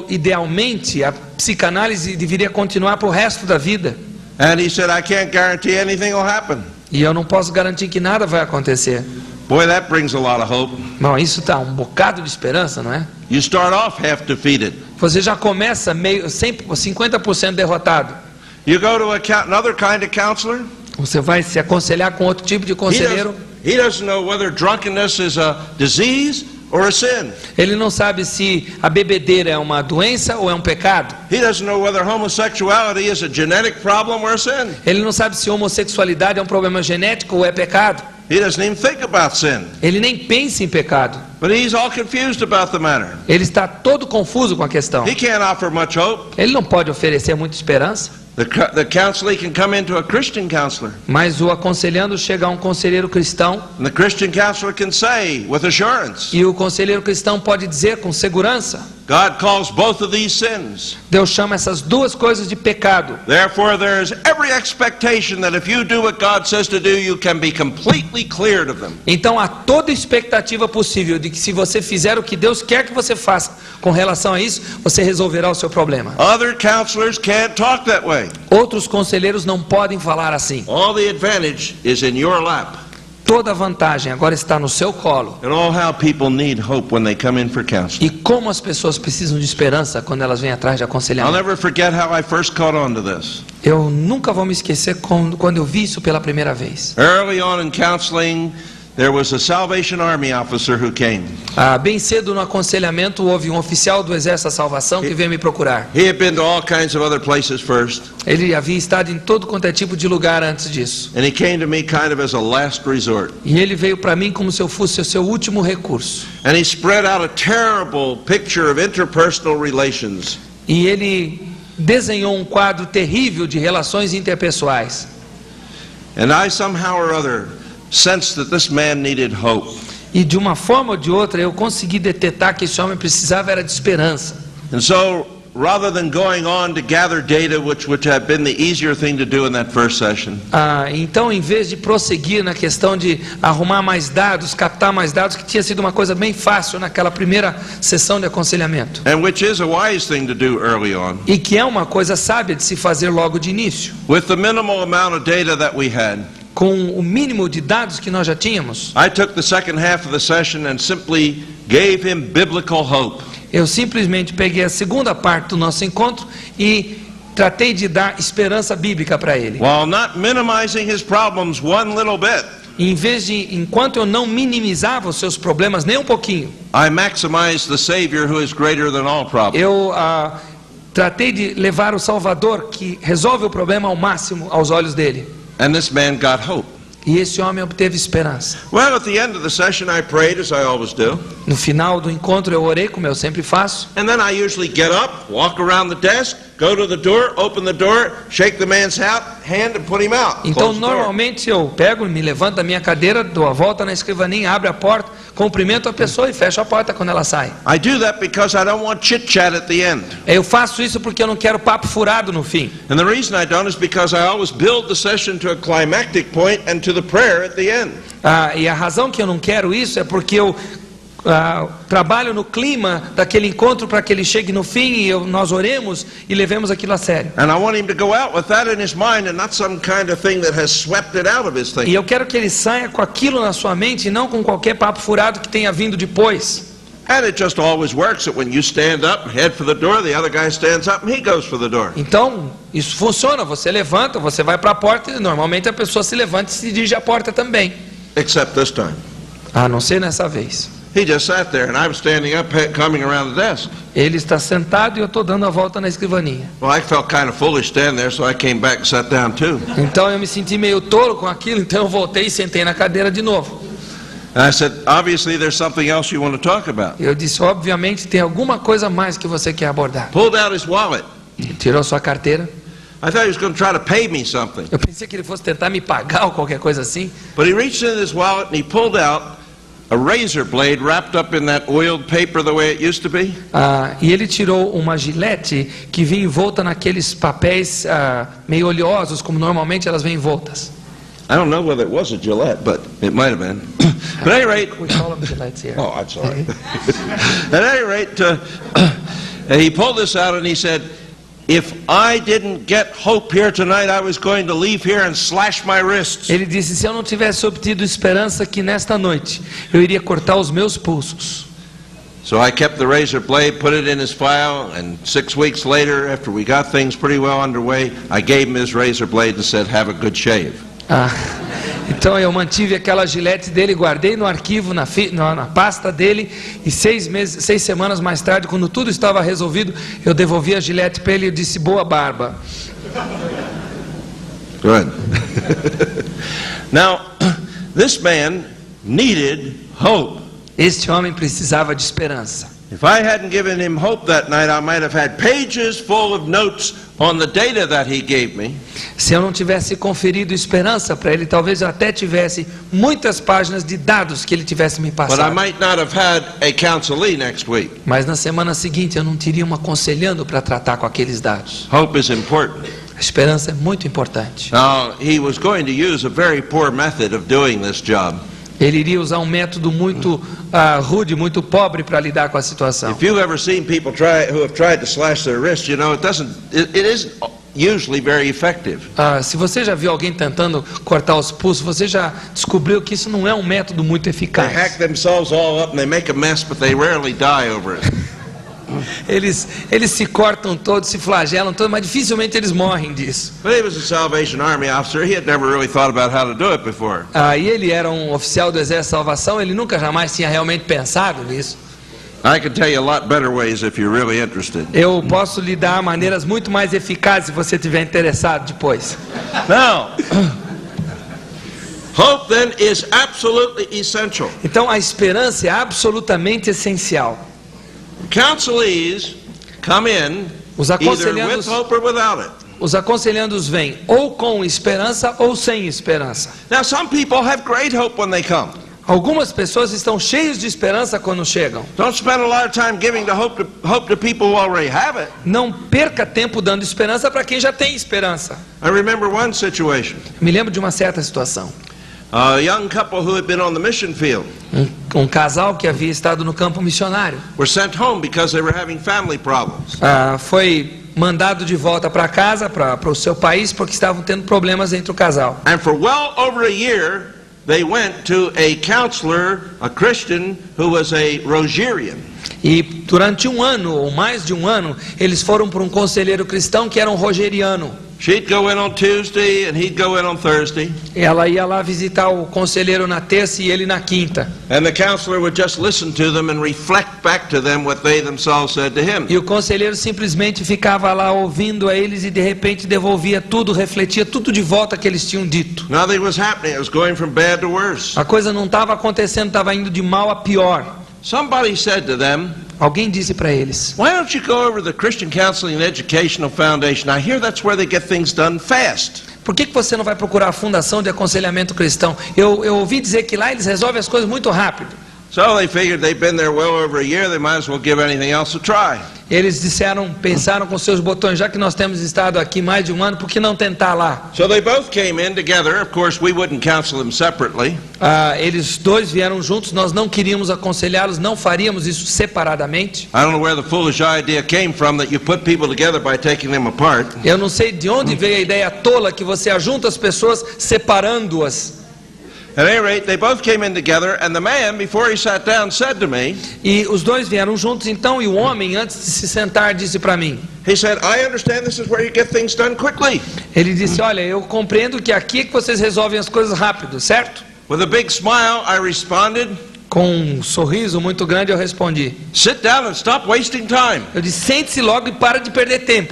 idealmente a psicanálise deveria continuar para o resto da vida. And he said, I can't guarantee anything will happen. E eu não posso garantir que nada vai acontecer. Boy, that brings a lot of hope. Bom, isso dá um bocado de esperança, não é? You start off half defeated. Você já começa meio 50% derrotado. You go to another kind of counselor. Você vai se aconselhar com outro tipo de conselheiro. He doesn't know whether drunkenness is a disease or a sin. Ele não sabe se a bebedeira é uma doença ou é um pecado. He doesn't know whether homosexuality is a genetic problem or a sin. Ele não sabe se homossexualidade é um problema genético ou é pecado. He doesn't even think about sin. Ele nem pensa em pecado. But he's all confused about the matter. Ele está todo confuso com a questão. He can't offer much hope. Ele não pode oferecer muita esperança. The counselee can come into a Christian counselor. Mas o aconselhando chega a um conselheiro cristão. And the Christian counselor can say with assurance, E o conselheiro cristão pode dizer com segurança: God calls both of these sins. Deus chama essas duas coisas de pecado. Therefore, there is every expectation that if you do what God says to do, you can be completely cleared of them. Então há toda expectativa possível de que se você fizer o que Deus quer que você faça com relação a isso, você resolverá o seu problema. Other counselors can't talk that way. Outros conselheiros não podem falar assim. All the advantage is in your lap. Toda a vantagem agora está no seu colo. And all how people need hope when they come in for counseling. E como as pessoas precisam de esperança quando elas vêm atrás de I'll aconselhamento. never forget how I first caught on to this. Eu nunca vou me esquecer quando eu vi isso pela primeira vez. Early on in counseling, there was a Salvation Army officer who came. Bem cedo no aconselhamento houve um oficial do Exército da Salvação que veio me procurar. He had been to all kinds of other places first, Ele havia estado em todo quanto é tipo de lugar antes disso. and he came to me kind of as a last resort. E ele veio para mim como se eu fosse o seu último recurso. And he spread out a terrible picture of interpersonal relations. E ele desenhou um quadro terrível de relações interpessoais. And I somehow or other sensed that this man needed hope. E de uma forma ou de outra eu consegui detectar que esse homem precisava era de esperança. And so, rather than going on to gather data, which would have been the easier thing to do in that first session, Então, em vez de prosseguir na questão de arrumar mais dados, captar mais dados, que tinha sido uma coisa bem fácil naquela primeira sessão de aconselhamento, and which is a wise thing to do early on, e que é uma coisa sábia de se fazer logo de início, with the minimal amount of data that we had, com o mínimo de dados que nós já tínhamos, I took the second half of the session and simply gave him biblical hope. eu simplesmente peguei a segunda parte do nosso encontro e tratei de dar esperança bíblica para ele. While not minimizing his problems one little bit, E em vez de, enquanto eu não minimizava os seus problemas nem um pouquinho, I maximized the Savior who is greater than all problems. eu tratei de levar o Salvador que resolve o problema ao máximo aos olhos dele. And this man got hope. E esse homem obteve esperança. Well, at the end of the session, I prayed, as I always do. No final do encontro eu orei, como eu sempre faço. And then I usually get up, walk around the desk, go to the door, open the door, shake the man's hand and put him out. Então Close the door. normalmente eu pego, me levanto da minha cadeira, dou a volta na escrivaninha, abro a porta, cumprimento a pessoa e fecho a porta quando ela sai. I do that because I don't want chit-chat at the end. Eu faço isso porque eu não quero papo furado no fim. And the reason I don't is because I always build the session to a climactic point and to the prayer at the end. E a razão que eu não quero isso é porque eu trabalho no clima daquele encontro para que ele chegue no fim e nós oremos e levemos aquilo a sério. And I want him to go out with that in his mind and not some kind of thing that has swept it out of his E thinking. eu quero que ele saia com aquilo na sua mente e não com qualquer papo furado que tenha vindo depois. And it just always works that when you stand up and head for the door, the other guy stands up and he goes for the door. Então, isso funciona. Você levanta, você vai para a porta e normalmente a pessoa se levanta e se dirige à porta também. Except this time. A não ser nessa vez. He just sat there and I was standing up, coming around the desk. Ele está sentado e eu estou dando a volta na escrivaninha. Well, I felt kind of foolish standing there, so I came back and sat down too. Então eu me senti meio tolo com aquilo, então eu voltei e sentei na cadeira de novo. And I said, obviously there's something else you want to talk about. Eu disse, obviamente tem alguma coisa mais que você quer abordar. Pulled out his wallet. Ele tirou sua carteira. I thought he was going to try to pay me something. Eu pensei que ele fosse tentar me pagar ou qualquer coisa assim. But he reached into his wallet and he pulled out a razor blade wrapped up in that oiled paper the way it used to be. E ele tirou uma gilete que vinha envolta naqueles papéis meio oleosos, como normalmente elas vêm envoltas. I don't know whether it was a Gillette, but it might have been. But at any rate, We call them gilettes here. oh, I'm sorry. At any rate, he pulled this out and he said, if I didn't get hope here tonight, I was going to leave here and slash my wrists. Ele disse, se eu não tivesse obtido esperança que nesta noite eu iria cortar os meus pulsos. So I kept the razor blade, put it in his file, and 6 weeks later, after we got things pretty well underway, I gave him his razor blade and said, have a good shave. Então eu mantive aquela gilete dele, guardei no arquivo, na pasta dele, e 6 semanas mais tarde, quando tudo estava resolvido, eu devolvi a gilete para ele e disse, boa barba. Good. Now, this man needed hope. Este homem precisava de esperança. If I hadn't given him hope that night, I might have had pages full of notes on the data that he gave me. Se eu não tivesse conferido esperança para ele, talvez eu até tivesse muitas páginas de dados que ele tivesse me But I passado. might not have had a counselee next week. Mas na semana seguinte eu não teria um aconselhando para tratar com aqueles dados. Hope is important. A esperança é muito importante. Now, he was going to use a very poor method of doing this job. Ele iria usar um método muito rude, muito pobre para lidar com a situação. If you've ever seen people who have tried to slash their wrists, you know it isn't usually very effective. Se você já viu alguém tentando cortar os pulsos, você já descobriu que isso não é um método muito They eficaz. hack themselves all up and they make a mess, but they rarely die over it. Eles se cortam todos, se flagelam todos, mas dificilmente eles morrem disso. But he was a Salvation Army officer. He had never really thought about how to do it before. E ele era um oficial do Exército de Salvação, ele nunca jamais tinha realmente pensado nisso. I can tell you a lot better ways if you're really interested. Eu posso lhe dar maneiras muito mais eficazes se você estiver interessado depois. Now, hope then is absolutely essential. Então a esperança é absolutamente essencial. Counselees come in Os either aconselhandos, with hope or without it. os aconselhandos vêm ou com esperança ou sem esperança. Now, some people have great hope when they come. Algumas pessoas estão cheias de esperança quando chegam. Don't spend a lot of time giving the hope to people who already have it. Não perca tempo dando esperança para quem já tem esperança. I remember one situation. Me lembro de uma certa situação. A young couple who had been on the mission field Um casal que havia estado no campo missionário were sent home because they were having family problems. foi mandado de volta para casa, para o seu país, porque estavam tendo problemas entre o casal. And for well over a year, they went to a counselor, a Christian, who was a Rogerian. E durante um ano, ou mais de um ano, eles foram para um conselheiro cristão que era um rogeriano. She'd go in on Tuesday and he'd go in on Thursday. Ela ia lá visitar o conselheiro na terça e ele na quinta. And the counselor would just listen to them and reflect back to them what they themselves said to him. E o conselheiro simplesmente ficava lá ouvindo a eles e de repente devolvia tudo, refletia tudo de volta que eles tinham dito. Nothing was happening. It was going from bad to worse. A coisa não estava acontecendo, estava indo de mal a pior. Somebody said to them, Alguém disse para eles: why don't you go over to the Christian Counseling and Educational Foundation? I hear that's where they get things done fast. por que você não vai procurar a Fundação de Aconselhamento Cristão? Eu ouvi dizer que lá eles resolvem as coisas muito rápido. So they figured they'd been there well over a year. They might as well give anything else a try. Eles pensaram com seus botões, já que nós temos estado aqui mais de um ano, por que não tentar lá? So they both came in together. Of course, we wouldn't counsel them separately. Eles dois vieram juntos, nós não queríamos aconselhá-los, não faríamos isso separadamente. I don't know where the foolish idea came from that you put people together by taking them apart. Eu não sei de onde veio a ideia tola que você ajunta as pessoas separando-as. At any rate, they both came in together, and the man, before he sat down, said to me, E os dois vieram juntos então, e o homem, antes de se sentar, disse para mim, he said, I understand this is where you get things done quickly. ele disse, olha, eu compreendo que aqui é que vocês resolvem as coisas rápido, certo? With a big smile, I responded, Com um sorriso muito grande eu respondi, sit down and stop wasting time. eu disse, sente-se logo e para de perder tempo.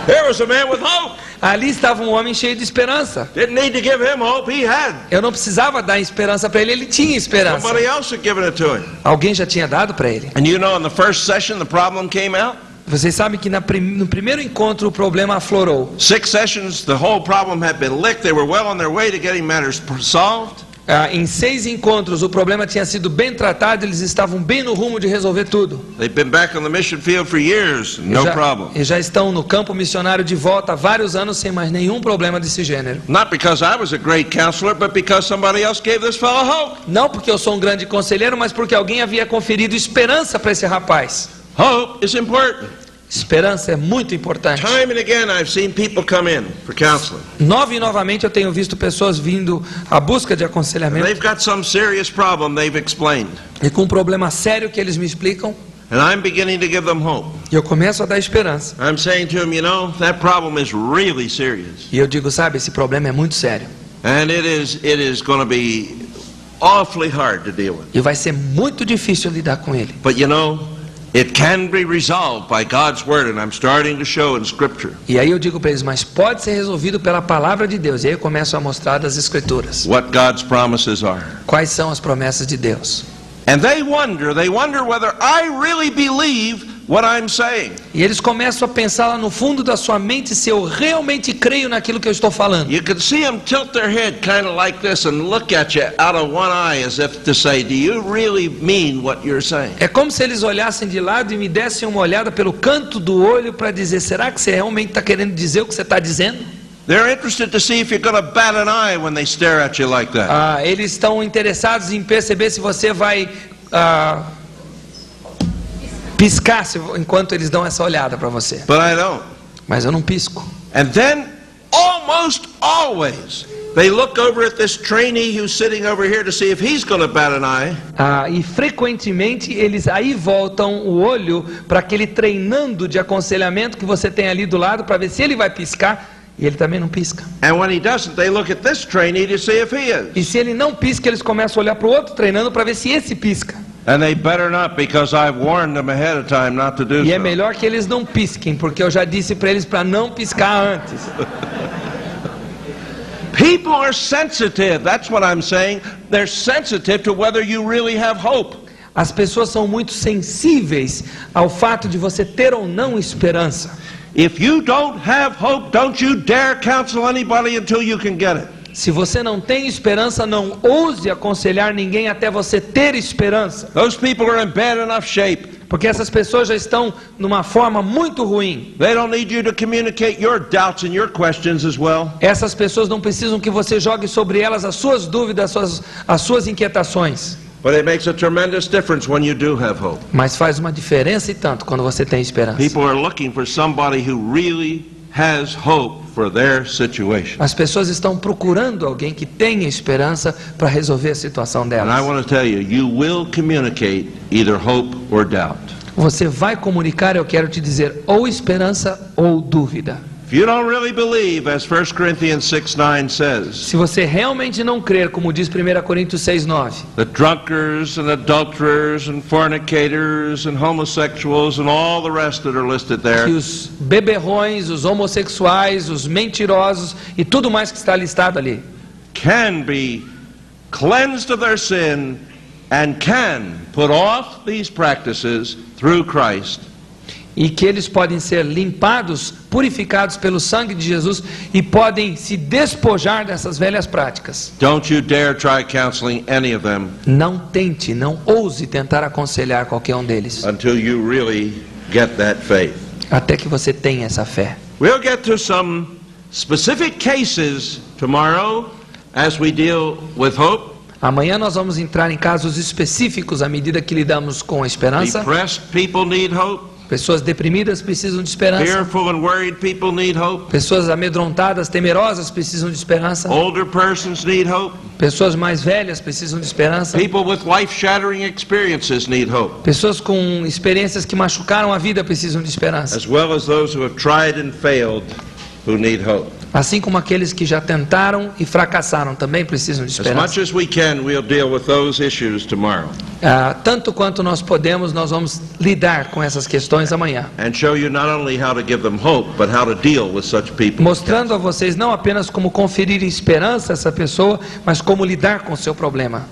There was a man with hope. Ali estava um homem cheio de esperança. Didn't need to give him hope, he had. Eu não precisava dar esperança para ele, ele tinha esperança. Somebody else had given it to him. Alguém já tinha dado para ele. And you know, in the first session, the problem came out. Vocês sabem que no primeiro encontro o problema aflorou. 6 sessions, the whole problem had been licked. They were well on their way to getting matters solved. Em 6 encontros o problema tinha sido bem tratado, eles estavam bem no rumo de resolver tudo. They've been back on the mission field for years, no problem. E já estão no campo missionário de volta há vários anos sem mais nenhum problema desse gênero. Not because I was a great counselor, but because somebody else gave this fellow hope. Não porque eu sou um grande conselheiro, mas porque alguém havia conferido esperança para esse rapaz. Hope is important. Esperança é muito importante. Time and again I've seen people come in for counseling. Novamente eu tenho visto pessoas vindo à busca de aconselhamento. They've got some serious problem they've explained. E com um problema sério que eles me explicam. And I'm beginning to give them hope. E eu começo a dar esperança. I'm saying to them, you know, that problem is really serious. E eu digo, sabe, esse problema é muito sério. And it is going to be awfully hard to deal with. E vai ser muito difícil lidar com ele. But you know, it can be resolved by God's word, and I'm starting to show in Scripture. E aí eu digo para eles, mas pode ser resolvido pela palavra de Deus. E aí eu começo a mostrar das Escrituras. What God's promises are. Quais são as promessas de Deus. And they wonder whether I really believe what I'm saying. E eles começam a pensar lá no fundo da sua mente se eu realmente creio naquilo que eu estou falando. You can see them tilt their head kind of like this and look at you out of one eye as if to say, do you really mean what you're saying? É como se eles olhassem de lado e me dessem uma olhada pelo canto do olho para dizer, será que você realmente está querendo dizer o que você está dizendo? They're interested to see if you're going to bat an eye when they stare at you like that. Eles estão interessados em perceber se você vai piscar enquanto eles dão essa olhada para você. But I don't. Mas eu não pisco. And then, almost always, they look over at this trainee who's sitting over here to see if he's going to bat an eye. E frequentemente eles aí voltam o olho para aquele treinando de aconselhamento que você tem ali do lado para ver se ele vai piscar. E ele também não pisca. And when he doesn't, they look at this trainee to see if he is. E se ele não pisca, eles começam a olhar para o outro treinando para ver se esse pisca. And they better not, because I've warned them ahead of time not to do E é so. melhor que eles não pisquem, porque eu já disse para eles para não piscar antes. People are sensitive. That's what I'm saying. They're sensitive to whether you really have hope. As pessoas são muito sensíveis ao fato de você ter ou não esperança. If you don't have hope, don't you dare counsel anybody until you can get it. Se você não tem esperança, não ouse aconselhar ninguém até você ter esperança. Those people are in bad enough shape. Porque essas pessoas já estão numa forma muito ruim. They don't need you to communicate your doubts and your questions as well. Essas pessoas não precisam que você jogue sobre elas as suas dúvidas, as suas inquietações. But it makes a tremendous difference when you do have hope. Mas faz uma diferença e tanto quando você tem esperança. People are looking for somebody who really has hope for their situation. As pessoas estão procurando alguém que tenha esperança para resolver a situação And I delas. want to tell you, you will communicate either hope or doubt. Você vai comunicar, eu quero te dizer, ou esperança ou dúvida. If you don't really believe, as 1 Corinthians 6:9 says, Se você realmente não crer, como diz 1 Coríntios 6:9, that drunkards and adulterers and fornicators and homosexuals and all the rest that are listed there que os beberrões, os homossexuais, os mentirosos e tudo mais que está listado ali, can be cleansed of their sin and can put off these practices through Christ, e que eles podem ser limpados, purificados pelo sangue de Jesus e podem se despojar dessas velhas práticas. Don't you dare try counseling any of them Não tente, não ouse tentar aconselhar qualquer um deles, until you really get that faith. até que você tenha essa fé. We'll get to some specific cases tomorrow as we deal with hope. Amanhã nós vamos entrar em casos específicos à medida que lidamos com a esperança. Depressed people need hope. Pessoas deprimidas precisam de esperança. Fearful and worried people need hope. Pessoas amedrontadas, temerosas precisam de esperança. Older persons need hope. Pessoas mais velhas precisam de esperança. People with life-shattering experiences need hope, Pessoas com experiências que machucaram a vida precisam de esperança. as well as those who have tried and failed who need hope. Assim como aqueles que já tentaram e fracassaram também precisam de As esperança. much as we can, we'll deal with those issues tomorrow Tanto quanto nós podemos, nós vamos lidar com essas questões amanhã. and show you not only how to give them hope, but how to deal with such people. Mostrando a vocês não apenas como conferir esperança a essa pessoa, mas como lidar com o seu problema.